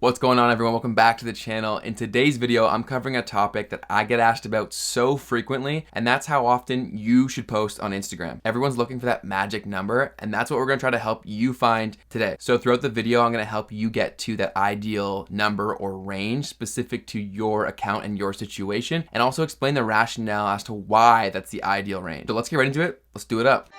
What's going on, everyone? Welcome back to the channel. In today's video, I'm covering a topic that I get asked about so frequently, and that's how often you should post on Instagram. Everyone's looking for that magic number, and that's what we're gonna try to help you find today. So throughout the video, I'm gonna help you get to that ideal number or range specific to your account and your situation, and also explain the rationale as to why that's the ideal range. So let's get right into it. Let's do it up.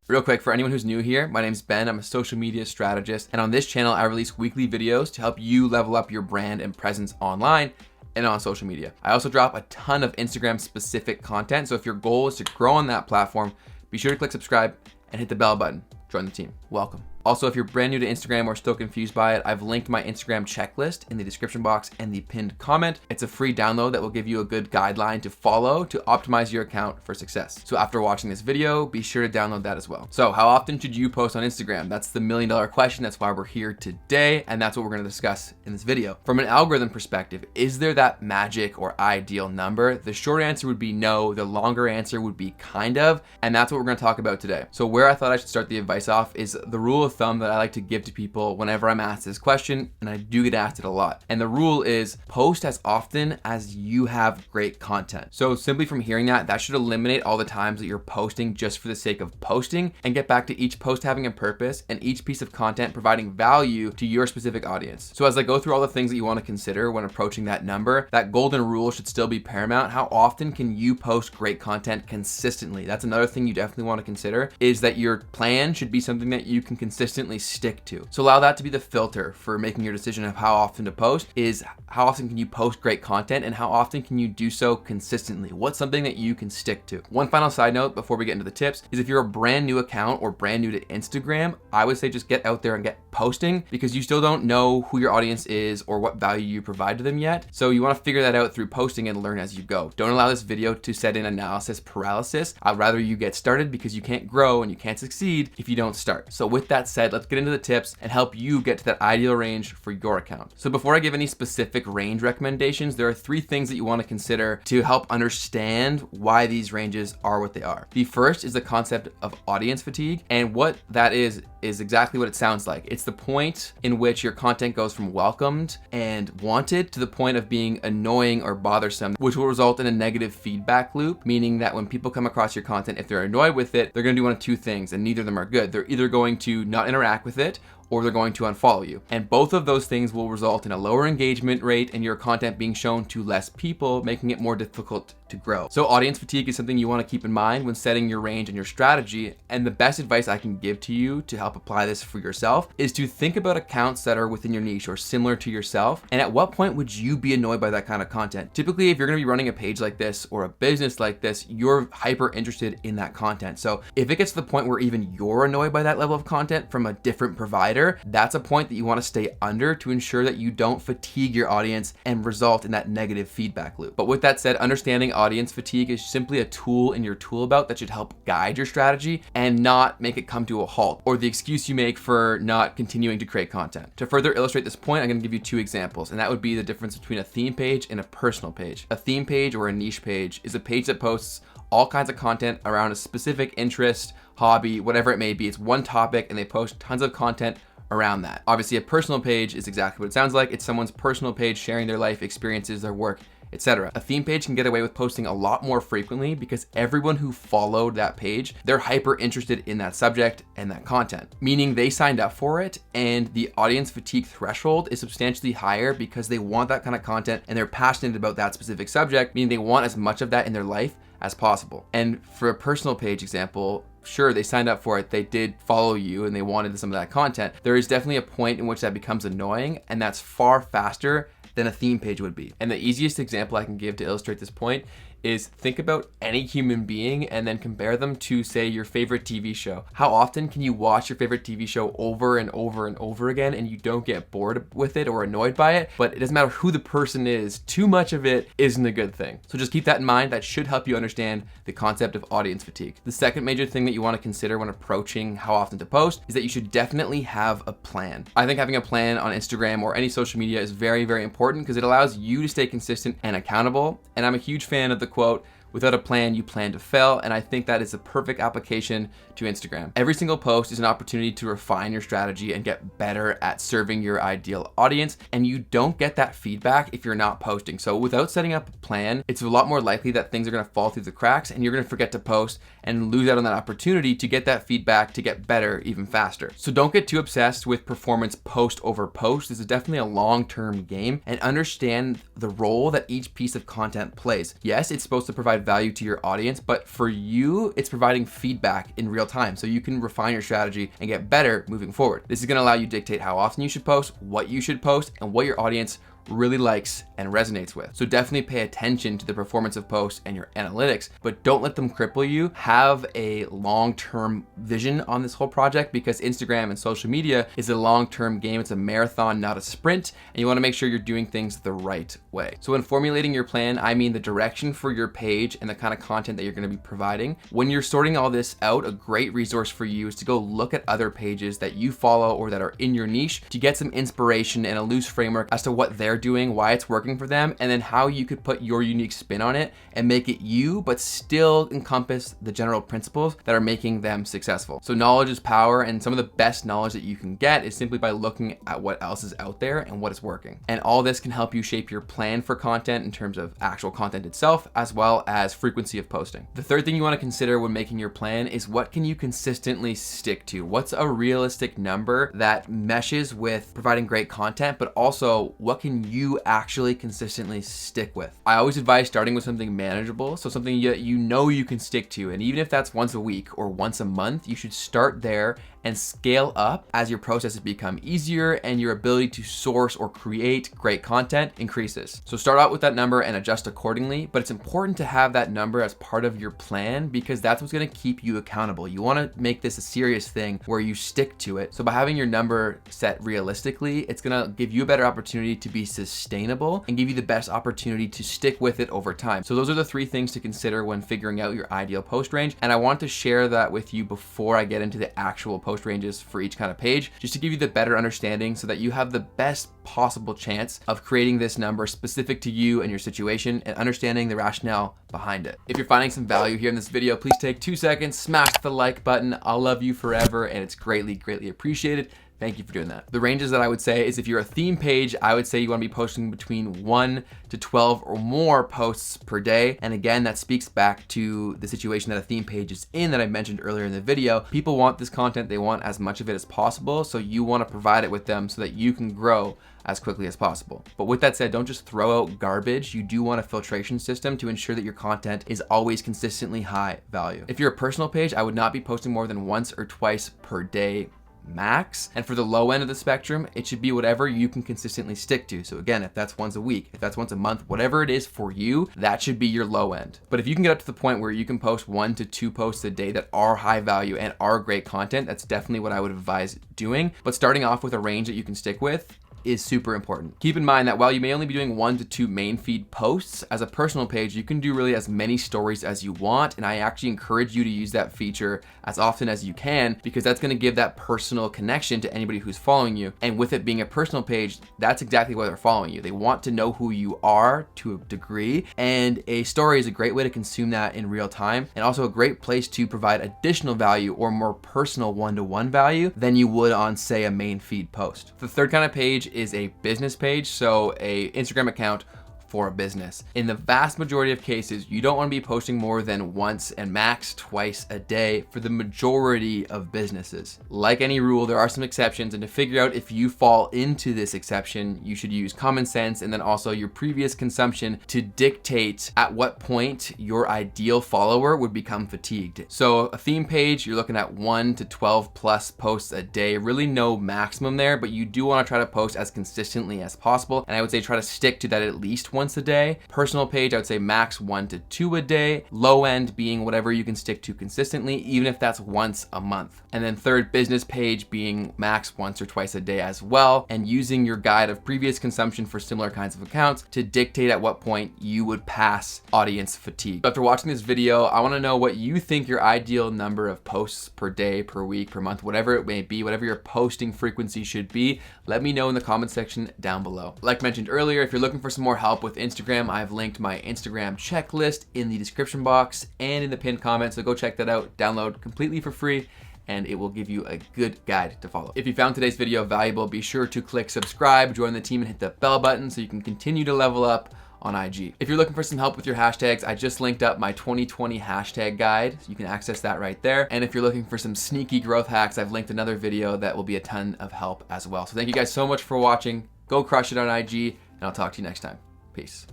Real quick, for anyone who's new here, my name's Ben. I'm a social media strategist, and on this channel, I release weekly videos to help you level up your brand and presence online and on social media. I also drop a ton of Instagram specific content, so if your goal is to grow on that platform, be sure to click subscribe and hit the bell button. Join the team. Welcome. Also, if you're brand new to Instagram or still confused by it, I've linked my Instagram checklist in the description box and the pinned comment. It's a free download that will give you a good guideline to follow to optimize your account for success. So after watching this video, be sure to download that as well. So how often should you post on Instagram? That's the million-dollar question. That's why we're here today, and that's what we're gonna discuss in this video. From an algorithm perspective, is there that magic or ideal number? The short answer would be no. The longer answer would be kind of, and that's what we're gonna talk about today. So where I thought I should start the advice off is the rule of thumb that I like to give to people whenever I'm asked this question, and I do get asked it a lot. And the rule is post as often as you have great content. So simply from hearing that should eliminate all the times that you're posting just for the sake of posting and get back to each post having a purpose and each piece of content providing value to your specific audience. So as I go through all the things that you want to consider when approaching that number, that golden rule should still be paramount. How often can you post great content consistently? That's another thing you definitely want to consider, is that your plan should be something that you can consistently stick to. So allow that to be the filter for making your decision of how often to post, is how often can you post great content and how often can you do so consistently? What's something that you can stick to? One final side note before we get into the tips is if you're a brand new account or brand new to Instagram, I would say just get out there and get posting, because you still don't know who your audience is or what value you provide to them yet. So you want to figure that out through posting and learn as you go. Don't allow this video to set in analysis paralysis. I'd rather you get started, because you can't grow and you can't succeed if you don't start. So with that said, let's get into the tips and help you get to that ideal range for your account. So before I give any specific range recommendations, there are 3 things that you want to consider to help understand why these ranges are what they are. The first is the concept of audience fatigue, and what that is exactly what it sounds like. It's the point in which your content goes from welcomed and wanted to the point of being annoying or bothersome, which will result in a negative feedback loop, meaning that when people come across your content, if they're annoyed with it, they're going to do one of 2 things, and neither of them are good. They're either going to not interact with it, or they're going to unfollow you. And both of those things will result in a lower engagement rate and your content being shown to less people, making it more difficult to grow. So audience fatigue is something you want to keep in mind when setting your range and your strategy. And the best advice I can give to you to help apply this for yourself is to think about accounts that are within your niche or similar to yourself. And at what point would you be annoyed by that kind of content? Typically, if you're going to be running a page like this or a business like this, you're hyper interested in that content. So if it gets to the point where even you're annoyed by that level of content from a different provider, that's a point that you want to stay under to ensure that you don't fatigue your audience and result in that negative feedback loop. But with that said, understanding audience fatigue is simply a tool in your tool belt that should help guide your strategy and not make it come to a halt, or the excuse you make for not continuing to create content. To further illustrate this point, I'm going to give you 2 examples, and that would be the difference between a theme page and a personal page. A theme page or a niche page is a page that posts all kinds of content around a specific interest, hobby, whatever it may be. It's one topic and they post tons of content around that. Obviously, a personal page is exactly what it sounds like. It's someone's personal page sharing their life experiences, their work, etc. A theme page can get away with posting a lot more frequently because everyone who followed that page, they're hyper interested in that subject and that content, meaning they signed up for it, and the audience fatigue threshold is substantially higher because they want that kind of content and they're passionate about that specific subject, meaning they want as much of that in their life as possible. And for a personal page example, sure, they signed up for it, they did follow you, and they wanted some of that content. There is definitely a point in which that becomes annoying, and that's far faster than a theme page would be. And the easiest example I can give to illustrate this point is think about any human being and then compare them to, say, your favorite TV show. How often can you watch your favorite TV show over and over and over again and you don't get bored with it or annoyed by it? But it doesn't matter who the person is, too much of it isn't a good thing. So just keep that in mind. That should help you understand the concept of audience fatigue. The second major thing that you want to consider when approaching how often to post is that you should definitely have a plan. I think having a plan on Instagram or any social media is very, very important because it allows you to stay consistent and accountable. And I'm a huge fan of the quote, Without a plan, you plan to fail, and I think that is the perfect application to Instagram. Every single post is an opportunity to refine your strategy and get better at serving your ideal audience, and you don't get that feedback if you're not posting. So without setting up a plan, it's a lot more likely that things are gonna fall through the cracks and you're gonna forget to post and lose out on that opportunity to get that feedback to get better even faster. So don't get too obsessed with performance post over post. This is definitely a long-term game, and understand the role that each piece of content plays. Yes, it's supposed to provide value to your audience, but for you, it's providing feedback in real time so you can refine your strategy and get better moving forward. This is gonna allow you to dictate how often you should post, what you should post, and what your audience really likes and resonates with. So definitely pay attention to the performance of posts and your analytics, but don't let them cripple you. Have a long-term vision on this whole project, because Instagram and social media is a long-term game. It's a marathon, not a sprint, and you wanna make sure you're doing things the right way. So in formulating your plan, I mean the direction for your page and the kind of content that you're gonna be providing. When you're sorting all this out, a great resource for you is to go look at other pages that you follow or that are in your niche to get some inspiration and a loose framework as to what they're doing, why it's working for them, and then how you could put your unique spin on it and make it you, but still encompass the general principles that are making them successful. So knowledge is power, and some of the best knowledge that you can get is simply by looking at what else is out there and what is working. And all this can help you shape your plan for content in terms of actual content itself, as well as frequency of posting. The third thing you want to consider when making your plan is what can you consistently stick to? What's a realistic number that meshes with providing great content, but also what can you actually consistently stick with? I always advise starting with something manageable, so something you know you can stick to, and even if that's once a week or once a month, you should start there and scale up as your processes become easier and your ability to source or create great content increases. So start out with that number and adjust accordingly, but it's important to have that number as part of your plan, because that's what's gonna keep you accountable. You wanna make this a serious thing where you stick to it. So by having your number set realistically, it's gonna give you a better opportunity to be sustainable and give you the best opportunity to stick with it over time. So those are the three things to consider when figuring out your ideal post range. And I want to share that with you before I get into the actual post ranges for each kind of page, just to give you the better understanding so that you have the best possible chance of creating this number specific to you and your situation and understanding the rationale behind it. If you're finding some value here in this video, please take 2 seconds, smash the like button. I'll love you forever, and it's greatly, greatly appreciated. Thank you for doing that. The ranges that I would say is, if you're a theme page, I would say you wanna be posting between 1 to 12 or more posts per day. And again, that speaks back to the situation that a theme page is in that I mentioned earlier in the video. People want this content, they want as much of it as possible, so you wanna provide it with them so that you can grow as quickly as possible. But with that said, don't just throw out garbage. You do want a filtration system to ensure that your content is always consistently high value. If you're a personal page, I would not be posting more than once or twice per day max. And for the low end of the spectrum, it should be whatever you can consistently stick to. So again, if that's once a week, if that's once a month, whatever it is for you, that should be your low end. But if you can get up to the point where you can post 1 to 2 posts a day that are high value and are great content, that's definitely what I would advise doing. But starting off with a range that you can stick with is super important. Keep in mind that while you may only be doing 1 to 2 main feed posts, as a personal page, you can do really as many stories as you want. And I actually encourage you to use that feature as often as you can, because that's gonna give that personal connection to anybody who's following you. And with it being a personal page, that's exactly why they're following you. They want to know who you are to a degree. And a story is a great way to consume that in real time, and also a great place to provide additional value or more personal one-to-one value than you would on, say, a main feed post. The third kind of page is a business page, so a Instagram account for a business. In the vast majority of cases, you don't want to be posting more than once and max twice a day for the majority of businesses. Like any rule, there are some exceptions, and to figure out if you fall into this exception, you should use common sense and then also your previous consumption to dictate at what point your ideal follower would become fatigued. So a theme page, you're looking at 1 to 12 plus posts a day, really no maximum there, but you do want to try to post as consistently as possible. And I would say try to stick to that at least once a day. Personal page, I would say max 1 to 2 a day. Low end being whatever you can stick to consistently, even if that's once a month. And then third, business page being max once or twice a day as well, and using your guide of previous consumption for similar kinds of accounts to dictate at what point you would pass audience fatigue. So after watching this video, I want to know what you think your ideal number of posts per day, per week, per month, whatever it may be, whatever your posting frequency should be. Let me know in the comment section down below. Like mentioned earlier, if you're looking for some more help with with Instagram, I've linked my Instagram checklist in the description box and in the pinned comment. So go check that out, download completely for free, and it will give you a good guide to follow. If you found today's video valuable, be sure to click subscribe, join the team, and hit the bell button so you can continue to level up on IG. If you're looking for some help with your hashtags, I just linked up my 2020 hashtag guide, so you can access that right there. And if you're looking for some sneaky growth hacks, I've linked another video that will be a ton of help as well. So thank you guys so much for watching. Go crush it on IG, and I'll talk to you next time. Peace.